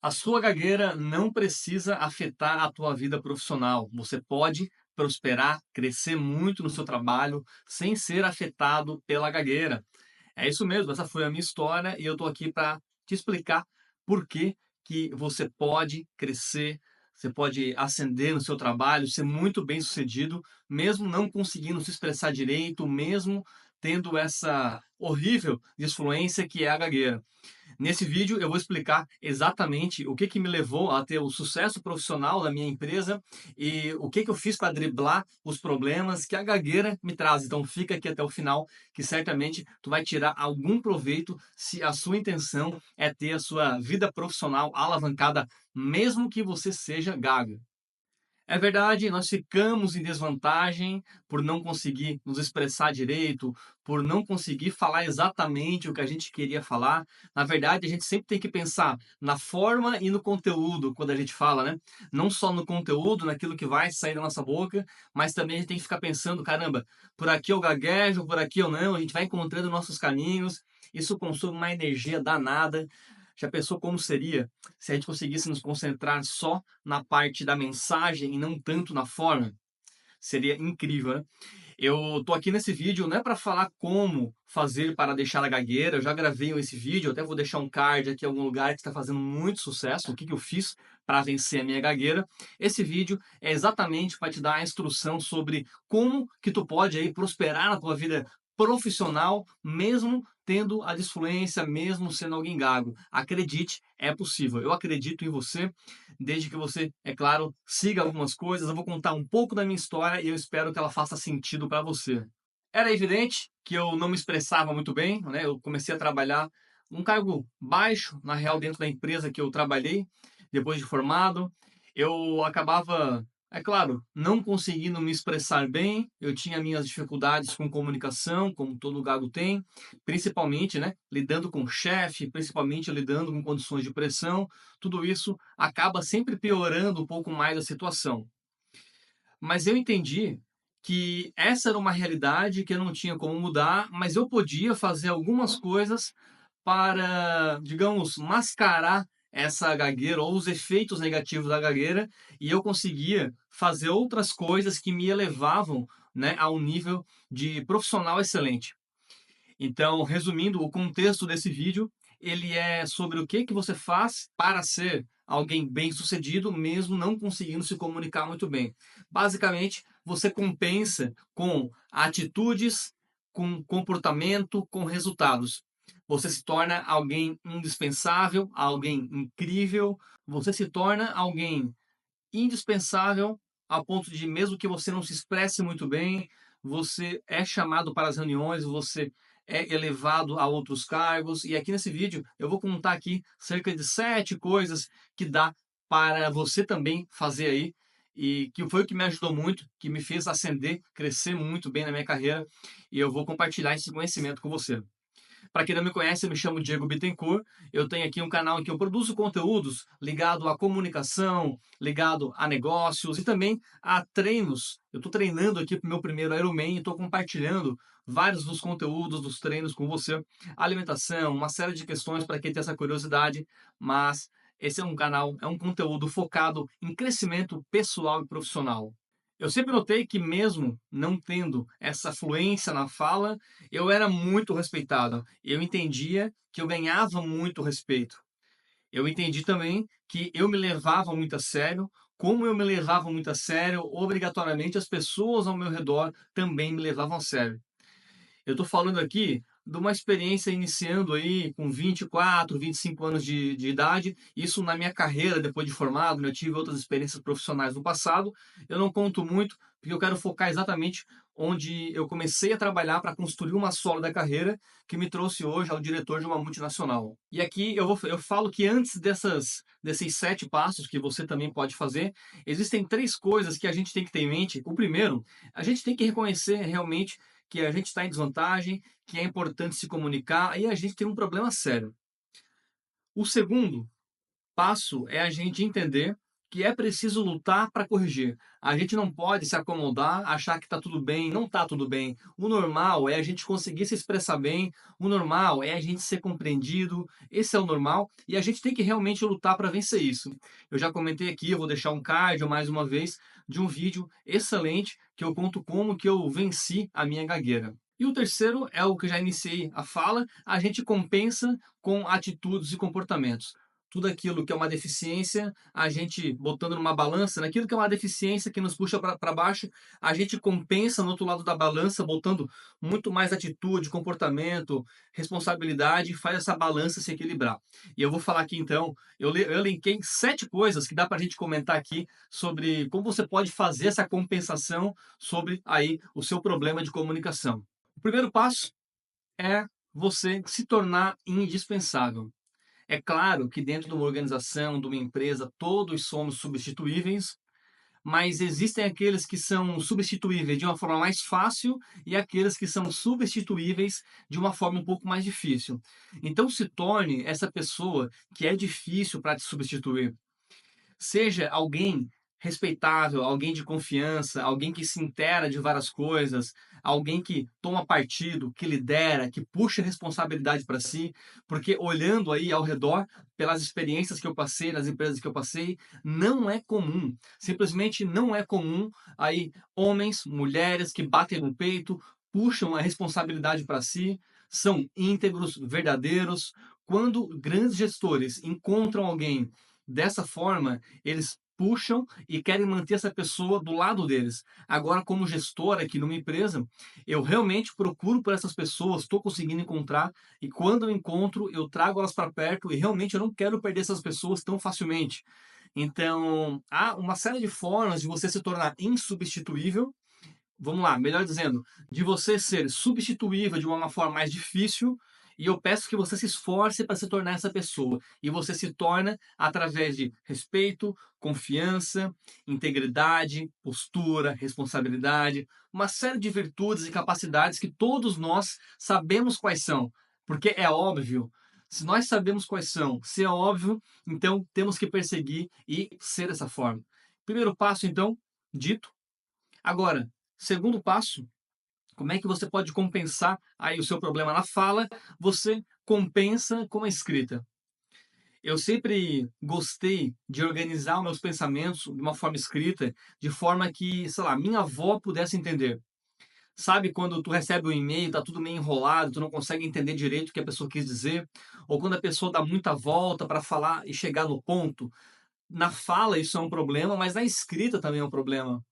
A sua gagueira não precisa afetar a tua vida profissional. Você pode prosperar, crescer muito no seu trabalho sem ser afetado pela gagueira. É isso mesmo, essa foi a minha história e eu estou aqui para te explicar por que você pode crescer, você pode ascender no seu trabalho, ser muito bem-sucedido, mesmo não conseguindo se expressar direito, mesmo tendo essa horrível disfluência que é a gagueira. Nesse vídeo eu vou explicar exatamente o que me levou a ter o sucesso profissional da minha empresa e o que eu fiz para driblar os problemas que a gagueira me traz. Então fica aqui até o final que certamente tu vai tirar algum proveito se a sua intenção é ter a sua vida profissional alavancada, mesmo que você seja gago. É verdade, nós ficamos em desvantagem por não conseguir nos expressar direito, por não conseguir falar exatamente o que a gente queria falar. Na verdade, a gente sempre tem que pensar na forma e no conteúdo quando a gente fala, né? Não só no conteúdo, naquilo que vai sair da nossa boca, mas também a gente tem que ficar pensando, caramba, por aqui eu gaguejo, por aqui eu não, a gente vai encontrando nossos caminhos. Isso consome uma energia danada. Já pensou como seria se a gente conseguisse nos concentrar só na parte da mensagem e não tanto na forma? Seria incrível, né? Eu tô aqui nesse vídeo não é para falar como fazer para deixar a gagueira. Eu já gravei esse vídeo, até vou deixar um card aqui em algum lugar que está fazendo muito sucesso. O que eu fiz para vencer a minha gagueira? Esse vídeo é exatamente para te dar a instrução sobre como que tu pode aí prosperar na tua vida profissional, mesmo tendo a disfluência, mesmo sendo alguém gago. Acredite, é possível. Eu acredito em você, desde que você, é claro, siga algumas coisas. Eu vou contar um pouco da minha história e eu espero que ela faça sentido para você. Era evidente que eu não me expressava muito bem, né? Eu comecei a trabalhar num cargo baixo, na real, dentro da empresa que eu trabalhei, depois de formado. Eu acabava, é claro, não conseguindo me expressar bem. Eu tinha minhas dificuldades com comunicação, como todo gago tem, principalmente, né, lidando com chefe, principalmente lidando com condições de pressão. Tudo isso acaba sempre piorando um pouco mais a situação. Mas eu entendi que essa era uma realidade que eu não tinha como mudar, mas eu podia fazer algumas coisas para, digamos, mascarar essa gagueira ou os efeitos negativos da gagueira, e eu conseguia fazer outras coisas que me elevavam, né, a um nível de profissional excelente. Então, resumindo, o contexto desse vídeo, ele é sobre o que você faz para ser alguém bem-sucedido, mesmo não conseguindo se comunicar muito bem. Basicamente, você compensa com atitudes, com comportamento, com resultados. Você se torna alguém indispensável, alguém incrível, você se torna alguém indispensável a ponto de, mesmo que você não se expresse muito bem, você é chamado para as reuniões, você é elevado a outros cargos. E aqui nesse vídeo eu vou contar aqui cerca de 7 coisas que dá para você também fazer aí e que foi o que me ajudou muito, que me fez ascender, crescer muito bem na minha carreira, e eu vou compartilhar esse conhecimento com você. Para quem não me conhece, eu me chamo Diego Bittencourt. Eu tenho aqui um canal em que eu produzo conteúdos ligado à comunicação, ligado a negócios e também a treinos. Eu estou treinando aqui para o meu primeiro Ironman e estou compartilhando vários dos conteúdos dos treinos com você. Alimentação, uma série de questões para quem tem essa curiosidade, mas esse é um canal, é um conteúdo focado em crescimento pessoal e profissional. Eu sempre notei que, mesmo não tendo essa fluência na fala, eu era muito respeitado. Eu entendia que eu ganhava muito respeito. Eu entendi também que eu me levava muito a sério. Como eu me levava muito a sério, obrigatoriamente as pessoas ao meu redor também me levavam a sério. Eu estou falando aqui de uma experiência iniciando aí com 24, 25 anos de idade. Isso na minha carreira, depois de formado, né? Eu tive outras experiências profissionais no passado. Eu não conto muito, porque eu quero focar exatamente onde eu comecei a trabalhar para construir uma sólida carreira que me trouxe hoje ao diretor de uma multinacional. E aqui eu falo que antes desses 7 passos que você também pode fazer, existem 3 coisas que a gente tem que ter em mente. O primeiro, a gente tem que reconhecer realmente que a gente está em desvantagem, que é importante se comunicar e a gente tem um problema sério. O segundo passo é a gente entender que é preciso lutar para corrigir. A gente não pode se acomodar, achar que está tudo bem, não está tudo bem. O normal é a gente conseguir se expressar bem, o normal é a gente ser compreendido, esse é o normal, e a gente tem que realmente lutar para vencer isso. Eu já comentei aqui, eu vou deixar um card mais uma vez, de um vídeo excelente que eu conto como que eu venci a minha gagueira. E o terceiro é o que eu já iniciei a fala, a gente compensa com atitudes e comportamentos. Tudo aquilo que é uma deficiência, a gente botando numa balança, naquilo que é uma deficiência que nos puxa para baixo, a gente compensa no outro lado da balança, botando muito mais atitude, comportamento, responsabilidade, e faz essa balança se equilibrar. E eu vou falar aqui então, eu elenquei 7 coisas que dá para a gente comentar aqui sobre como você pode fazer essa compensação sobre aí o seu problema de comunicação. O primeiro passo é você se tornar indispensável. É claro que dentro de uma organização, de uma empresa, todos somos substituíveis, mas existem aqueles que são substituíveis de uma forma mais fácil e aqueles que são substituíveis de uma forma um pouco mais difícil. Então se torne essa pessoa que é difícil para te substituir. Seja alguém respeitável, alguém de confiança, alguém que se inteira de várias coisas, alguém que toma partido, que lidera, que puxa responsabilidade para si, porque olhando aí ao redor, pelas experiências que eu passei, nas empresas que eu passei, não é comum, simplesmente não é comum aí homens, mulheres que batem no peito, puxam a responsabilidade para si, são íntegros, verdadeiros. Quando grandes gestores encontram alguém dessa forma, eles puxam e querem manter essa pessoa do lado deles. Agora, como gestor aqui numa empresa, eu realmente procuro por essas pessoas, estou conseguindo encontrar, e quando eu encontro, eu trago elas para perto, e realmente eu não quero perder essas pessoas tão facilmente. Então, há uma série de formas de você se tornar insubstituível. Vamos lá, melhor dizendo, de você ser substituível de uma forma mais difícil, e eu peço que você se esforce para se tornar essa pessoa. E você se torna através de respeito, confiança, integridade, postura, responsabilidade, uma série de virtudes e capacidades que todos nós sabemos quais são, porque é óbvio. Se nós sabemos quais são, se é óbvio, então temos que perseguir e ser dessa forma. Primeiro passo, então, dito. Agora, segundo passo, como é que você pode compensar aí o seu problema na fala? Você compensa com a escrita. Eu sempre gostei de organizar os meus pensamentos de uma forma escrita, de forma que, sei lá, minha avó pudesse entender. Sabe quando tu recebe um e-mail, tá tudo meio enrolado, tu não consegue entender direito o que a pessoa quis dizer, ou quando a pessoa dá muita volta para falar e chegar no ponto. Na fala isso é um problema, mas na escrita também é um problema.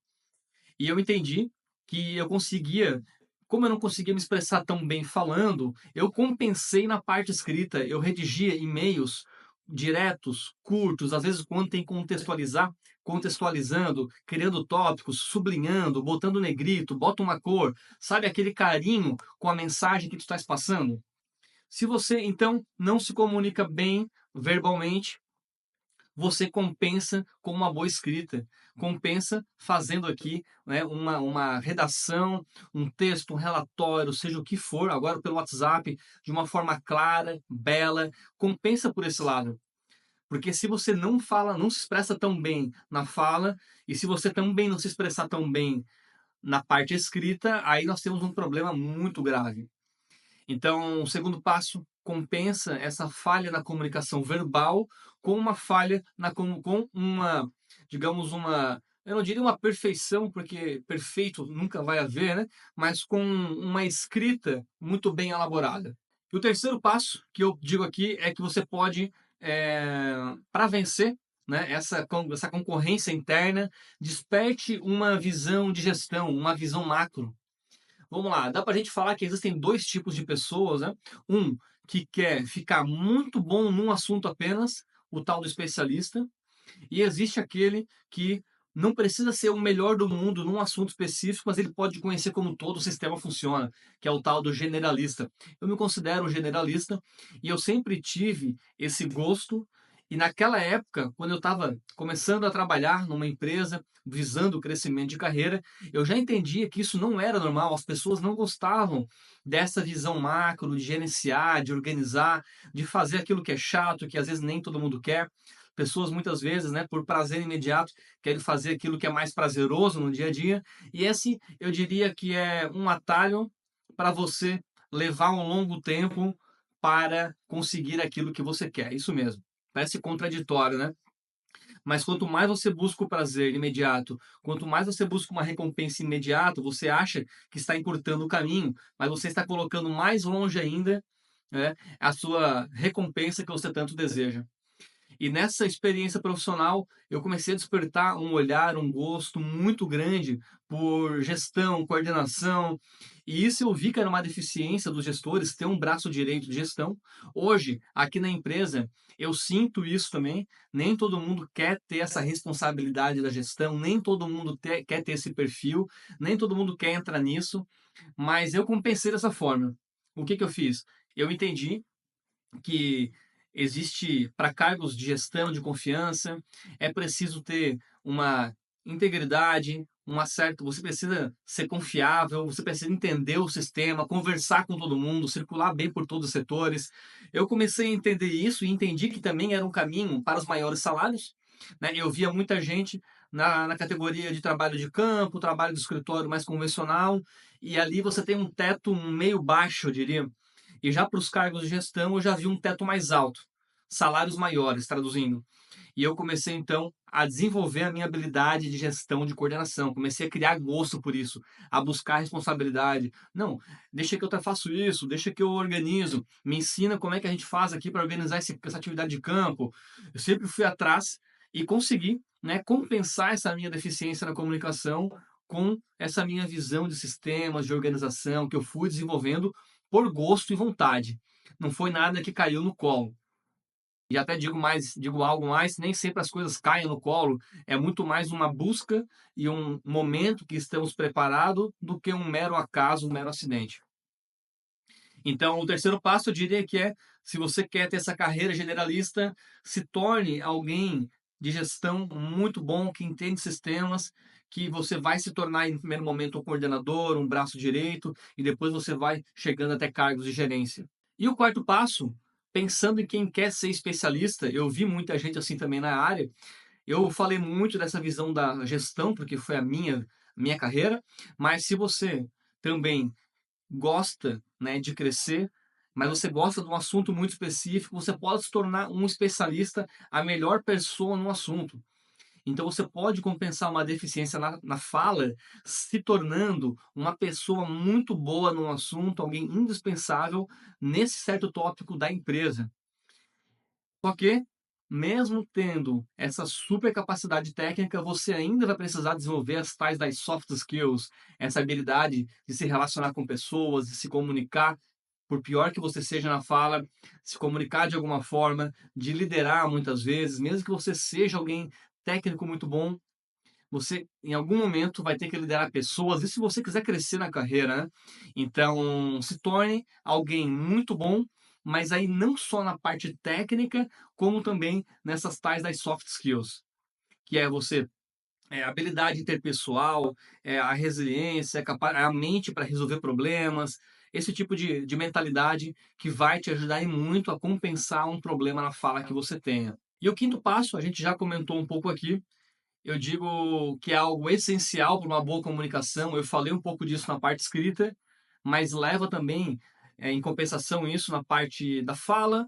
E eu entendi que eu conseguia, como eu não conseguia me expressar tão bem falando, eu compensei na parte escrita. Eu redigia e-mails diretos, curtos, às vezes quando tem que contextualizar, contextualizando, criando tópicos, sublinhando, botando negrito, bota uma cor, sabe aquele carinho com a mensagem que tu estás passando? Se você então não se comunica bem verbalmente, você compensa com uma boa escrita, compensa fazendo aqui, né, uma redação, um texto, um relatório, seja o que for, agora pelo WhatsApp, de uma forma clara, bela, compensa por esse lado. Porque se você não fala, não se expressa tão bem na fala, e se você também não se expressar tão bem na parte escrita, aí nós temos um problema muito grave. Então, o segundo passo compensa essa falha na comunicação verbal com uma falha com uma, digamos, uma, eu não diria uma perfeição, porque perfeito nunca vai haver, né? Mas com uma escrita muito bem elaborada. E o terceiro passo que eu digo aqui é que você pode, para vencer, né, essa concorrência interna, desperte uma visão de gestão, uma visão macro. Vamos lá, dá para a gente falar que existem dois tipos de pessoas, né? Um que quer ficar muito bom num assunto apenas, o tal do especialista, e existe aquele que não precisa ser o melhor do mundo num assunto específico, mas ele pode conhecer como todo o sistema funciona, que é o tal do generalista. Eu me considero um generalista e eu sempre tive esse gosto. E naquela época, quando eu estava começando a trabalhar numa empresa, visando o crescimento de carreira, eu já entendia que isso não era normal, as pessoas não gostavam dessa visão macro, de gerenciar, de organizar, de fazer aquilo que é chato, que às vezes nem todo mundo quer. Pessoas muitas vezes, né, por prazer imediato, querem fazer aquilo que é mais prazeroso no dia a dia, e esse eu diria que é um atalho para você levar um longo tempo para conseguir aquilo que você quer. Isso mesmo. Parece contraditório, né? Mas quanto mais você busca o prazer imediato, quanto mais você busca uma recompensa imediata, você acha que está encurtando o caminho, mas você está colocando mais longe ainda, né, a sua recompensa que você tanto deseja. E nessa experiência profissional, eu comecei a despertar um olhar, um gosto muito grande por gestão, coordenação. E isso eu vi que era uma deficiência dos gestores, ter um braço direito de gestão. Hoje, aqui na empresa, eu sinto isso também. Nem todo mundo quer ter essa responsabilidade da gestão, nem todo mundo quer ter esse perfil, nem todo mundo quer entrar nisso. Mas eu compensei dessa forma. O que eu fiz? Eu entendi que existe para cargos de gestão de confiança, é preciso ter uma integridade, uma certa, você precisa ser confiável, você precisa entender o sistema, conversar com todo mundo, circular bem por todos os setores. Eu comecei a entender isso e entendi que também era um caminho para os maiores salários, né? Eu via muita gente na categoria de trabalho de campo, trabalho de escritório mais convencional, e ali você tem um teto meio baixo, eu diria, e já para os cargos de gestão, eu já vi um teto mais alto, salários maiores, traduzindo. E eu comecei então a desenvolver a minha habilidade de gestão, de coordenação. Comecei a criar gosto por isso, a buscar responsabilidade. Não, deixa que eu faço isso, deixa que eu organizo. Me ensina como é que a gente faz aqui para organizar essa atividade de campo. Eu sempre fui atrás e consegui, né, compensar essa minha deficiência na comunicação com essa minha visão de sistemas, de organização que eu fui desenvolvendo por gosto e vontade. Não foi nada que caiu no colo. E até digo mais, digo algo mais, nem sempre as coisas caem no colo, é muito mais uma busca e um momento que estamos preparados do que um mero acaso, um mero acidente. Então, o terceiro passo eu diria que é, se você quer ter essa carreira generalista, se torne alguém de gestão muito bom, que entende sistemas, que você vai se tornar em primeiro momento um coordenador, um braço direito, e depois você vai chegando até cargos de gerência. E o quarto passo, pensando em quem quer ser especialista, eu vi muita gente assim também na área. Eu falei muito dessa visão da gestão, porque foi a minha carreira, mas se você também gosta, né, de crescer, mas você gosta de um assunto muito específico, você pode se tornar um especialista, a melhor pessoa no assunto. Então você pode compensar uma deficiência na fala, se tornando uma pessoa muito boa no assunto, alguém indispensável nesse certo tópico da empresa. Só que, mesmo tendo essa super capacidade técnica, você ainda vai precisar desenvolver as tais das soft skills, essa habilidade de se relacionar com pessoas, de se comunicar, por pior que você seja na fala, se comunicar de alguma forma, de liderar muitas vezes, mesmo que você seja alguém técnico muito bom, você em algum momento vai ter que liderar pessoas, e se você quiser crescer na carreira, né? Então, se torne alguém muito bom, mas aí não só na parte técnica, como também nessas tais das soft skills, que é você a habilidade interpessoal, a resiliência, a mente para resolver problemas, esse tipo de mentalidade que vai te ajudar e muito a compensar um problema na fala que você tenha. E o quinto passo, a gente já comentou um pouco aqui, eu digo que é algo essencial para uma boa comunicação. Eu falei um pouco disso na parte escrita, mas leva também, em compensação, isso na parte da fala,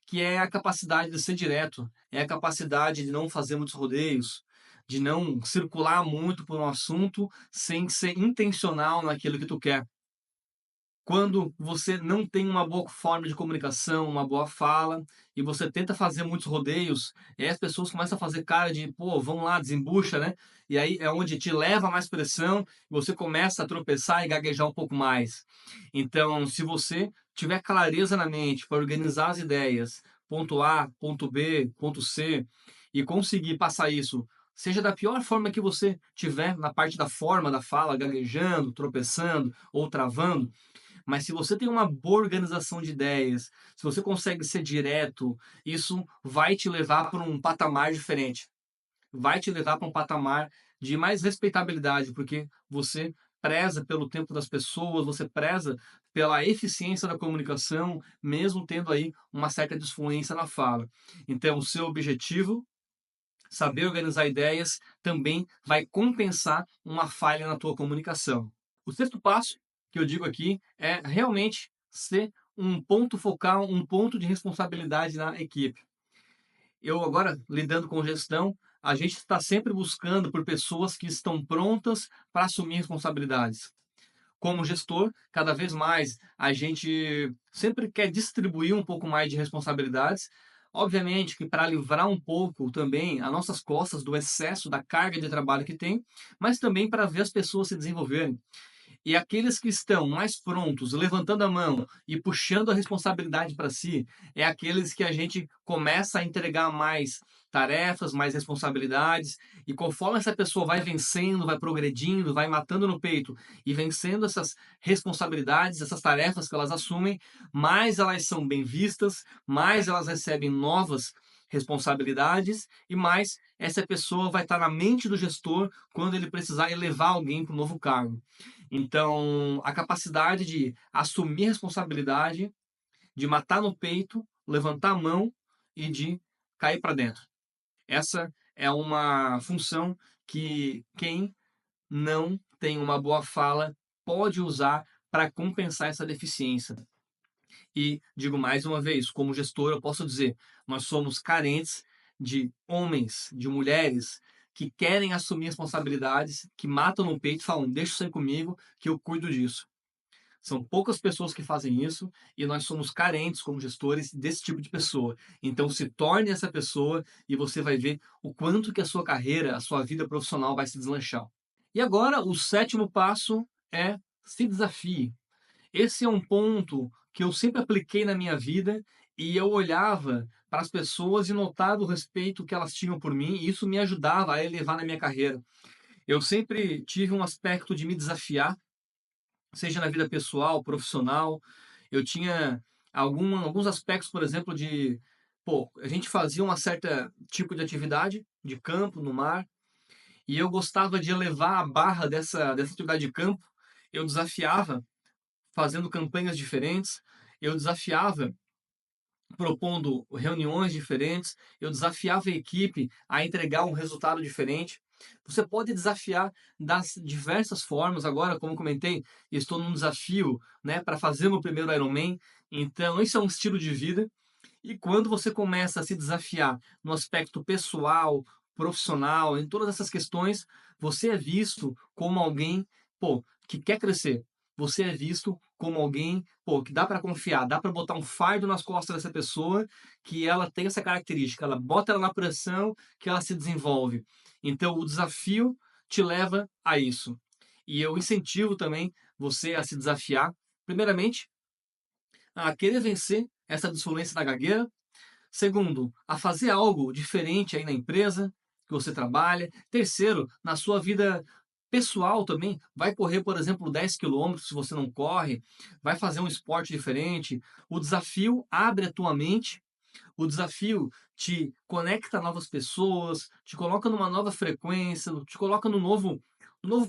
que é a capacidade de ser direto, é a capacidade de não fazer muitos rodeios, de não circular muito por um assunto sem ser intencional naquilo que tu quer. Quando você não tem uma boa forma de comunicação, uma boa fala, e você tenta fazer muitos rodeios, e aí as pessoas começam a fazer cara de, pô, vamos lá, desembucha, né? E aí é onde te leva mais pressão, você começa a tropeçar e gaguejar um pouco mais. Então, se você tiver clareza na mente para organizar as ideias, ponto A, ponto B, ponto C, e conseguir passar isso, seja da pior forma que você tiver na parte da forma da fala, gaguejando, tropeçando ou travando, mas se você tem uma boa organização de ideias, se você consegue ser direto, isso vai te levar para um patamar diferente. Vai te levar para um patamar de mais respeitabilidade, porque você preza pelo tempo das pessoas, você preza pela eficiência da comunicação, mesmo tendo aí uma certa disfluência na fala. Então, o seu objetivo saber organizar ideias também vai compensar uma falha na tua comunicação. O sexto passo que eu digo aqui é realmente ser um ponto focal, um ponto de responsabilidade na equipe. Eu agora, lidando com gestão, a gente está sempre buscando por pessoas que estão prontas para assumir responsabilidades. Como gestor, cada vez mais a gente sempre quer distribuir um pouco mais de responsabilidades. Obviamente que para livrar um pouco também as nossas costas do excesso da carga de trabalho que tem, mas também para ver as pessoas se desenvolverem. E aqueles que estão mais prontos, levantando a mão e puxando a responsabilidade para si, é aqueles que a gente começa a entregar mais tarefas, mais responsabilidades, e conforme essa pessoa vai vencendo, vai progredindo, vai matando no peito e vencendo essas responsabilidades, essas tarefas que elas assumem, mais elas são bem vistas, mais elas recebem novas responsabilidades e mais essa pessoa vai estar na mente do gestor quando ele precisar elevar alguém para um novo cargo. Então, a capacidade de assumir responsabilidade, de matar no peito, levantar a mão e de cair para dentro. Essa é uma função que quem não tem uma boa fala pode usar para compensar essa deficiência. E digo mais uma vez, como gestor, eu posso dizer, nós somos carentes de homens, de mulheres que querem assumir responsabilidades, que matam no peito e falam: deixa isso aí comigo, que eu cuido disso. São poucas pessoas que fazem isso e nós somos carentes como gestores desse tipo de pessoa. Então se torne essa pessoa e você vai ver o quanto que a sua carreira, a sua vida profissional vai se deslanchar. E agora o sétimo passo é se desafie. Esse é um ponto que eu sempre apliquei na minha vida e eu olhava para as pessoas e notava o respeito que elas tinham por mim e isso me ajudava a elevar na minha carreira. Eu sempre tive um aspecto de me desafiar, seja na vida pessoal, profissional. Eu tinha alguns aspectos, por exemplo, de, pô, a gente fazia uma certa tipo de atividade de campo, no mar, e eu gostava de elevar a barra dessa atividade de campo. Eu desafiava fazendo campanhas diferentes, eu desafiava propondo reuniões diferentes, eu desafiava a equipe a entregar um resultado diferente. Você pode desafiar das diversas formas. Agora, como comentei, estou num desafio, né, para fazer o meu primeiro Ironman. Então, isso é um estilo de vida. E quando você começa a se desafiar no aspecto pessoal, profissional, em todas essas questões, você é visto como alguém, pô, que quer crescer. Você é visto como alguém, pô, que dá para confiar, dá para botar um fardo nas costas dessa pessoa, que ela tem essa característica, ela bota ela na pressão, que ela se desenvolve. Então, o desafio te leva a isso. E eu incentivo também você a se desafiar, primeiramente, a querer vencer essa dissolvência da gagueira. Segundo, a fazer algo diferente aí na empresa que você trabalha. Terceiro, na sua vida pessoal também, vai correr, por exemplo, 10 quilômetros se você não corre, vai fazer um esporte diferente. O desafio abre a tua mente, o desafio te conecta a novas pessoas, te coloca numa nova frequência, te coloca no novo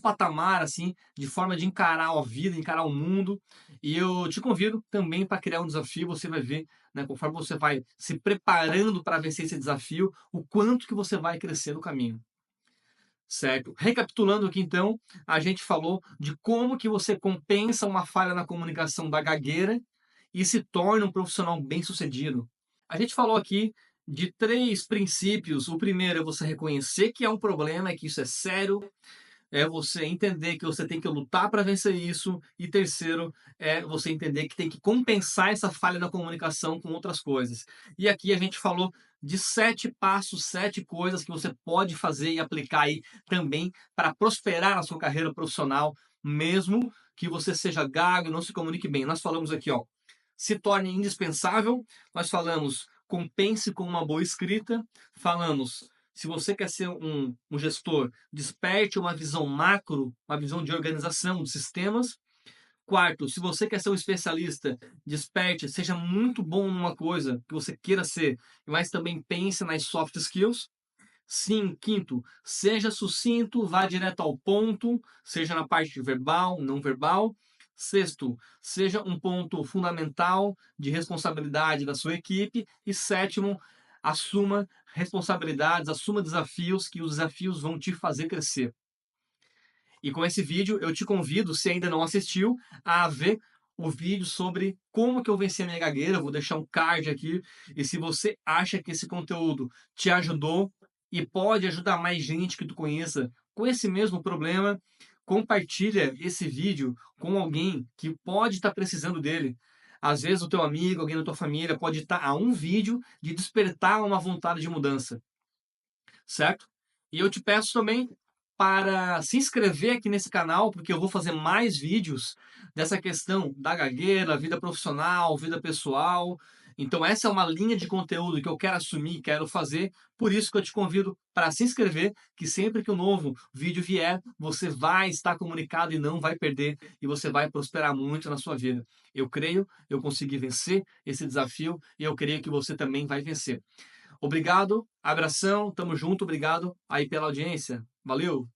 patamar, assim, de forma de encarar a vida, encarar o mundo. E eu te convido também para criar um desafio. Você vai ver, né, conforme você vai se preparando para vencer esse desafio, o quanto que você vai crescer no caminho. Certo? Recapitulando aqui então, a gente falou de como que você compensa uma falha na comunicação da gagueira e se torna um profissional bem-sucedido. A gente falou aqui de três princípios. O primeiro é você reconhecer que é um problema, é que isso é sério, é você entender que você tem que lutar para vencer isso. E terceiro, é você entender que tem que compensar essa falha na comunicação com outras coisas. E aqui a gente falou de 7 passos, 7 coisas que você pode fazer e aplicar aí também para prosperar na sua carreira profissional, mesmo que você seja gago e não se comunique bem. Nós falamos aqui, ó, se torne indispensável. Nós falamos compense com uma boa escrita. Falamos, se você quer ser um gestor, desperte uma visão macro, uma visão de organização de sistemas. Quarto, se você quer ser um especialista, desperte, seja muito bom numa coisa que você queira ser, mas também pense nas soft skills. Sim, quinto, seja sucinto, vá direto ao ponto, seja na parte verbal, não verbal. Sexto, seja um ponto fundamental de responsabilidade da sua equipe. E sétimo, assuma responsabilidades, assuma desafios, que os desafios vão te fazer crescer. E com esse vídeo eu te convido, se ainda não assistiu, a ver o vídeo sobre como que eu venci a minha gagueira. Eu vou deixar um card aqui. E se você acha que esse conteúdo te ajudou e pode ajudar mais gente que tu conheça com esse mesmo problema, compartilha esse vídeo com alguém que pode estar precisando dele. Às vezes o teu amigo, alguém da tua família pode estar a um vídeo de despertar uma vontade de mudança, certo? E eu te peço também para se inscrever aqui nesse canal, porque eu vou fazer mais vídeos dessa questão da gagueira, vida profissional, vida pessoal. Então essa é uma linha de conteúdo que eu quero assumir, quero fazer. Por isso que eu te convido para se inscrever, que sempre que um novo vídeo vier, você vai estar comunicado e não vai perder, e você vai prosperar muito na sua vida. Eu creio, eu consegui vencer esse desafio e eu creio que você também vai vencer. Obrigado, abração, tamo junto, obrigado aí pela audiência. Valeu!